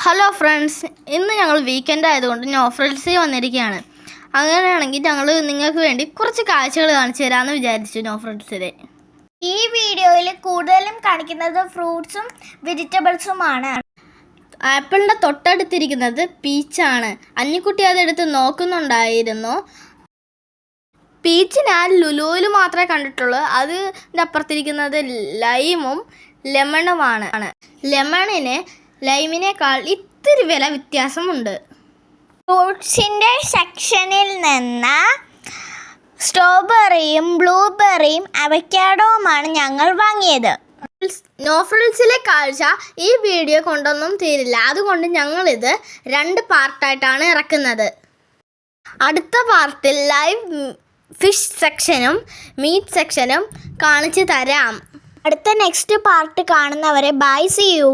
Hello friends, ഇന്ന് ഞങ്ങൾ weekend ആയതുകൊണ്ട് നോഫ്രൽസിൽ വന്നിരിക്കുകയാണ്. അങ്ങനെയാണെങ്കിൽ ഞങ്ങൾ നിങ്ങൾക്ക് വേണ്ടി കുറച്ച് കാഴ്ചകൾ കാണിച്ചു തരാമെന്ന് വിചാരിച്ചു. നോഫ്രൽസിലെ ഈ വീഡിയോയിൽ കൂടുതലും കാണിക്കുന്നത് ഫ്രൂട്ട്സും വെജിറ്റബിൾസുമാണ്. ആപ്പിളിൻ്റെ തൊട്ടടുത്തിരിക്കുന്നത് പീച്ചാണ്. അന്നിക്കുട്ടി അതെടുത്ത് നോക്കുന്നുണ്ടായിരുന്നു. പീച്ച് ഞാൻ ലുലുവിൽ മാത്രമേ കണ്ടിട്ടുള്ളൂ. അതിൻ്റെ അപ്പുറത്തിരിക്കുന്നത് ലൈമും ലെമണുമാണ്. ലെമണിന് ലൈമിനേക്കാൾ ഇത്തിരി വില വ്യത്യാസമുണ്ട്. ഫ്രൂട്ട്സിൻ്റെ സെക്ഷനിൽ നിന്ന് സ്ട്രോബെറിയും ബ്ലൂബെറിയും അവക്കാഡോവുമാണ് ഞങ്ങൾ വാങ്ങിയത്. നോഫ്രൽസിലെ കാഴ്ച ഈ വീഡിയോ കൊണ്ടൊന്നും തീരില്ല. അതുകൊണ്ട് ഞങ്ങളിത് 2 പാർട്ടായിട്ടാണ് ഇറക്കുന്നത്. അടുത്ത പാർട്ടിൽ ലൈവ് ഫിഷ് സെക്ഷനും മീറ്റ് സെക്ഷനും കാണിച്ചു തരാം. അടുത്ത നെക്സ്റ്റ് പാർട്ട് കാണുന്നവരെ ബൈ, സീ യു.